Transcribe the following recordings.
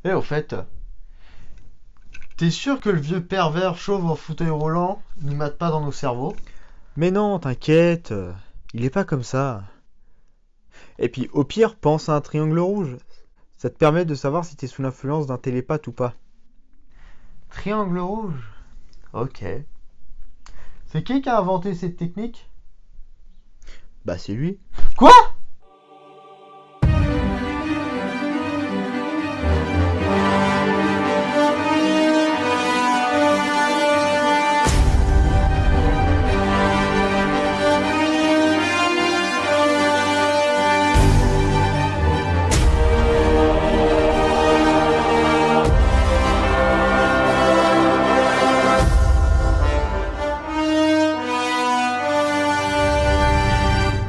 Et au fait, t'es sûr que le vieux pervers chauve en fauteuil roulant nous mate pas dans nos cerveaux? Mais non, t'inquiète, il est pas comme ça. Et puis au pire, pense à un triangle rouge. Ça te permet de savoir si t'es sous l'influence d'un télépathe ou pas. Triangle rouge? Ok. C'est qui a inventé cette technique? Bah c'est lui. Quoi?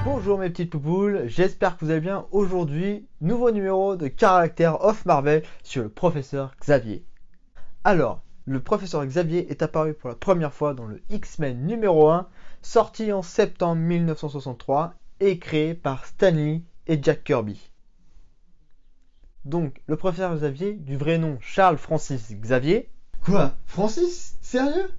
Bonjour mes petites poupoules, j'espère que vous allez bien. Aujourd'hui, nouveau numéro de Character of Marvel sur le professeur Xavier. Alors, le professeur Xavier est apparu pour la première fois dans le X-Men numéro 1, sorti en septembre 1963 et créé par Stan Lee et Jack Kirby. Donc, le professeur Xavier, du vrai nom Charles Francis Xavier. Quoi? Francis? Sérieux?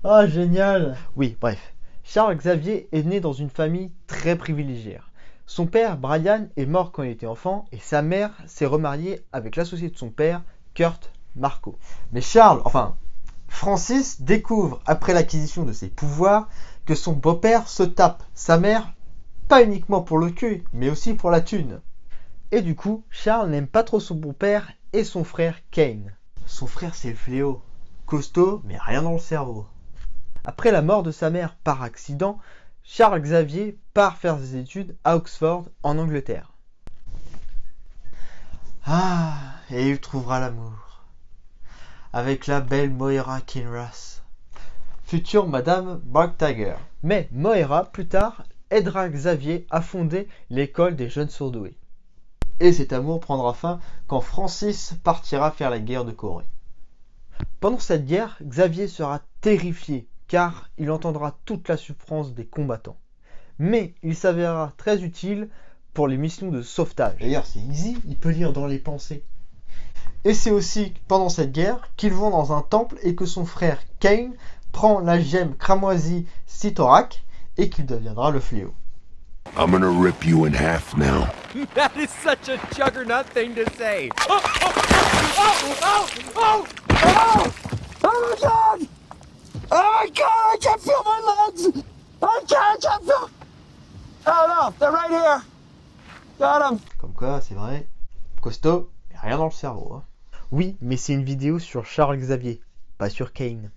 Ah, génial! Oui, bref. Charles Xavier est né dans une famille très privilégiée. Son père, Brian, est mort quand il était enfant et sa mère s'est remariée avec l'associé de son père, Kurt Marco. Mais Francis découvre, après l'acquisition de ses pouvoirs, que son beau-père se tape sa mère, pas uniquement pour le cul, mais aussi pour la thune. Et du coup, Charles n'aime pas trop son beau-père et son frère Kane. Son frère, c'est le fléau. Costaud, mais rien dans le cerveau. Après la mort de sa mère par accident, Charles Xavier part faire ses études à Oxford, en Angleterre. Ah, et il trouvera l'amour. Avec la belle Moira Kinross, future Madame Barktiger. Mais Moira, plus tard, aidera Xavier à fonder l'école des jeunes surdoués. Et cet amour prendra fin quand Francis partira faire la guerre de Corée. Pendant cette guerre, Xavier sera terrifié car il entendra toute la souffrance des combattants. Mais il s'avérera très utile pour les missions de sauvetage. D'ailleurs, c'est easy, il peut lire dans les pensées. Et c'est aussi pendant cette guerre qu'ils vont dans un temple et que son frère Kane prend la gemme cramoisie Sitorak et qu'il deviendra le fléau. I'm gonna rip you in half now. That is such a juggernaut thing to say. Oh my god! Oh my god! I can't feel my legs! I can't feel. Oh no, they're right here. Got him. Comme quoi, c'est vrai, costaud, mais rien dans le cerveau. Hein. Oui, mais c'est une vidéo sur Charles Xavier, pas sur Kane.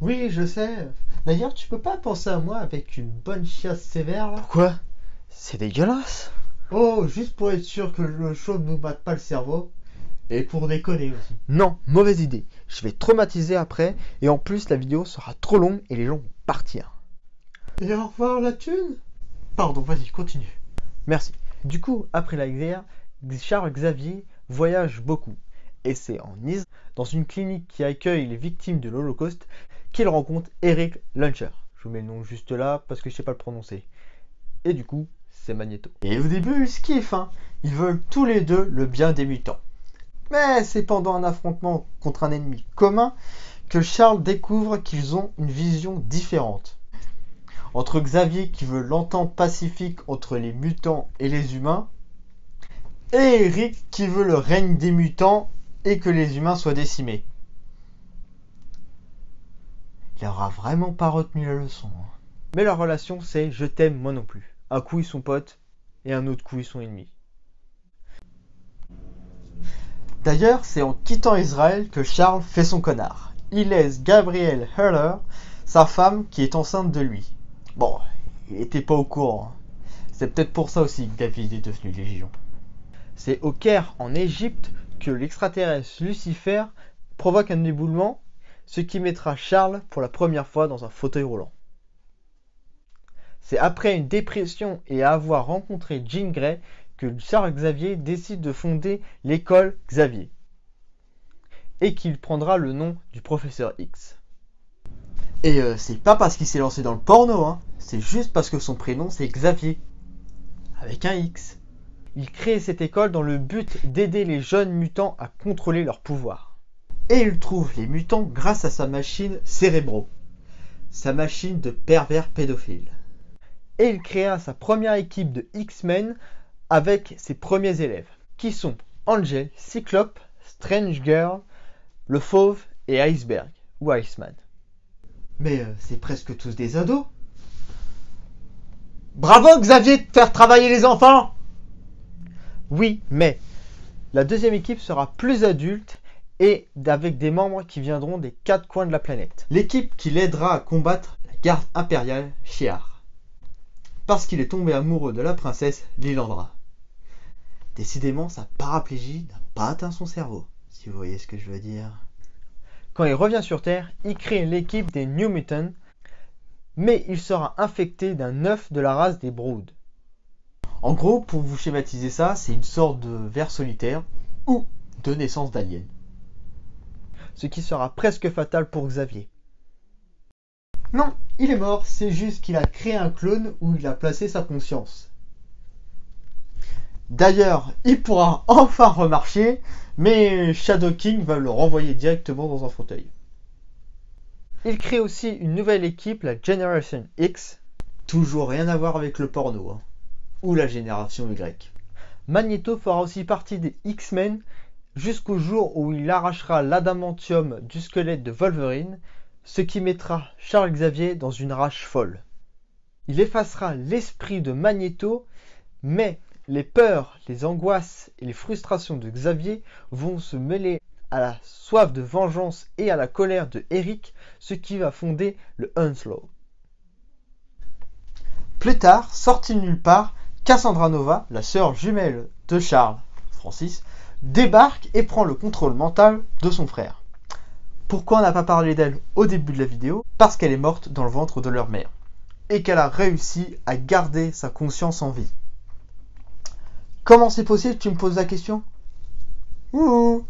Oui, je sais. D'ailleurs, tu peux pas penser à moi avec une bonne chiasse sévère là? Pourquoi? C'est dégueulasse. Oh, juste pour être sûr que le chaud ne nous batte pas le cerveau. Et pour déconner aussi. Non, mauvaise idée. Je vais traumatiser après et en plus la vidéo sera trop longue et les gens vont partir. Et au revoir la thune? Pardon, vas-y, continue. Merci. Du coup, après la guerre, Charles Xavier voyage beaucoup. Et c'est en Israël, dans une clinique qui accueille les victimes de l'Holocauste, qu'il rencontre Eric Luncher. Je vous mets le nom juste là parce que je sais pas le prononcer. Et du coup, c'est Magneto. Et au début, ce qui est fin, ils veulent tous les deux le bien des mutants. Mais c'est pendant un affrontement contre un ennemi commun que Charles découvre qu'ils ont une vision différente. Entre Xavier qui veut l'entente pacifique entre les mutants et les humains, et Eric qui veut le règne des mutants et que les humains soient décimés. Il aura vraiment pas retenu la leçon. Hein. Mais leur relation, c'est je t'aime moi non plus. Un coup ils sont potes et un autre coup ils sont ennemis. D'ailleurs, c'est en quittant Israël que Charles fait son connard. Il laisse Gabrielle Heller, sa femme, qui est enceinte de lui. Bon, il était pas au courant. Hein. C'est peut-être pour ça aussi que David est devenu Légion. C'est au Caire, en Égypte, que l'extraterrestre Lucifer provoque un éboulement, ce qui mettra Charles pour la première fois dans un fauteuil roulant. C'est après une dépression et avoir rencontré Jean Grey que Charles Xavier décide de fonder l'école Xavier et qu'il prendra le nom du professeur X. Et c'est pas parce qu'il s'est lancé dans le porno, hein. C'est juste parce que son prénom c'est Xavier, avec un X. Il crée cette école dans le but d'aider les jeunes mutants à contrôler leur pouvoir. Et il trouve les mutants grâce à sa machine Cérébro, sa machine de pervers pédophile. Et il créa sa première équipe de X-Men avec ses premiers élèves, qui sont Angel, Cyclope, Strange Girl, le Fauve et Iceberg, ou Iceman. Mais c'est presque tous des ados. Bravo Xavier de faire travailler les enfants! Oui, mais la deuxième équipe sera plus adulte et avec des membres qui viendront des 4 coins de la planète. L'équipe qui l'aidera à combattre la garde impériale Shi'ar. Parce qu'il est tombé amoureux de la princesse Lilandra. Décidément, sa paraplégie n'a pas atteint son cerveau, si vous voyez ce que je veux dire. Quand il revient sur Terre, il crée l'équipe des New Mutants, mais il sera infecté d'un œuf de la race des Brood. En gros, pour vous schématiser ça, c'est une sorte de ver solitaire ou de naissance d'alien. Ce qui sera presque fatal pour Xavier. Non, il est mort, c'est juste qu'il a créé un clone où il a placé sa conscience. D'ailleurs, il pourra enfin remarcher, mais Shadow King va le renvoyer directement dans un fauteuil. Il crée aussi une nouvelle équipe, la Generation X. Toujours rien à voir avec le porno, hein. Ou la génération Y. Magneto fera aussi partie des X-Men jusqu'au jour où il arrachera l'adamantium du squelette de Wolverine, ce qui mettra Charles Xavier dans une rage folle. Il effacera l'esprit de Magneto, mais les peurs, les angoisses et les frustrations de Xavier vont se mêler à la soif de vengeance et à la colère de Eric, ce qui va fonder le Onslaught. Plus tard, sortie de nulle part, Cassandra Nova, la sœur jumelle de Charles, Francis, débarque et prend le contrôle mental de son frère. Pourquoi on n'a pas parlé d'elle au début de la vidéo? Parce qu'elle est morte dans le ventre de leur mère et qu'elle a réussi à garder sa conscience en vie. Comment c'est possible, tu me poses la question? Ouh,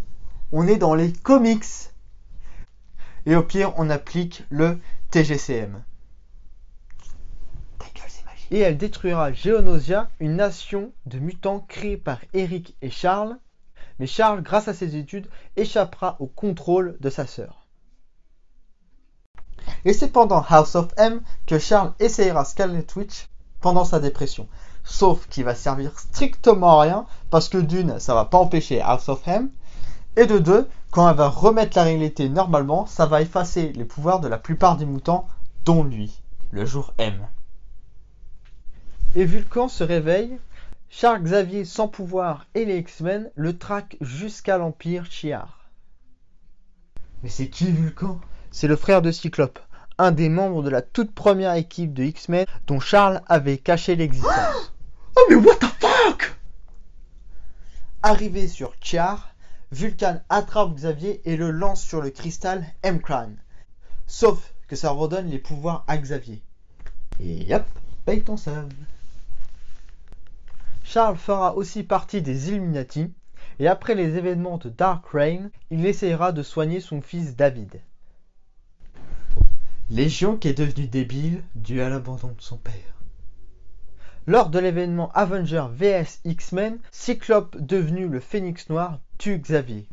on est dans les comics. Et au pire, on applique le TGCM. Et elle détruira Geonosia, une nation de mutants créée par Eric et Charles. Mais Charles, grâce à ses études, échappera au contrôle de sa sœur. Et c'est pendant House of M que Charles essayera Scarlet Witch pendant sa dépression. Sauf qu'il va servir strictement à rien, parce que d'une, ça va pas empêcher House of M, et de deux, quand elle va remettre la réalité normalement, ça va effacer les pouvoirs de la plupart des mutants, dont lui, le jour M. Et Vulcan se réveille, Charles Xavier sans pouvoir et les X-Men le traquent jusqu'à l'Empire Shi'ar. Mais c'est qui Vulcan? C'est le frère de Cyclope, un des membres de la toute première équipe de X-Men dont Charles avait caché l'existence. Oh mais what the fuck! Arrivé sur Shi'ar, Vulcan attrape Xavier et le lance sur le cristal M-Crown. Sauf que ça redonne les pouvoirs à Xavier. Et hop, paye ton save. Charles fera aussi partie des Illuminati, et après les événements de Dark Reign, il essaiera de soigner son fils David. Légion qui est devenu débile dû à l'abandon de son père. Lors de l'événement Avenger vs X-Men, Cyclope, devenu le Phénix Noir, tue Xavier.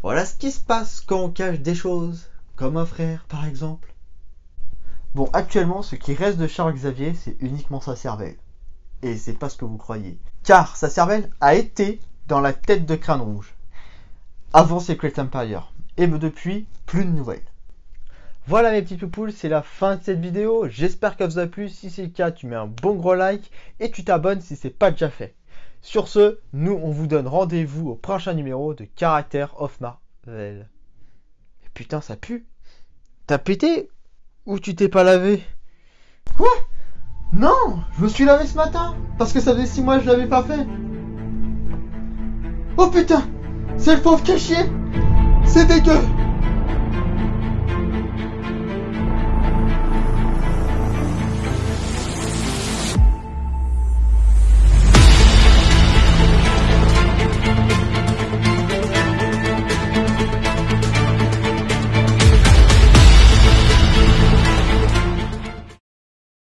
Voilà ce qui se passe quand on cache des choses, comme un frère par exemple. Bon, actuellement, ce qui reste de Charles Xavier, c'est uniquement sa cervelle. Et c'est pas ce que vous croyez. Car sa cervelle a été dans la tête de Crâne Rouge. Avant Secret Empire. Et depuis, plus de nouvelles. Voilà mes petits poupoules, c'est la fin de cette vidéo. J'espère qu'elle vous a plu. Si c'est le cas, tu mets un bon gros like et tu t'abonnes si c'est pas déjà fait. Sur ce, nous on vous donne rendez-vous au prochain numéro de Character of Marvel. Et putain, ça pue. T'as pété ou tu t'es pas lavé? Quoi? Non, je me suis lavé ce matin, parce que ça faisait 6 mois que je l'avais pas fait. Oh putain, c'est le pauvre qui a chié. C'est dégueu.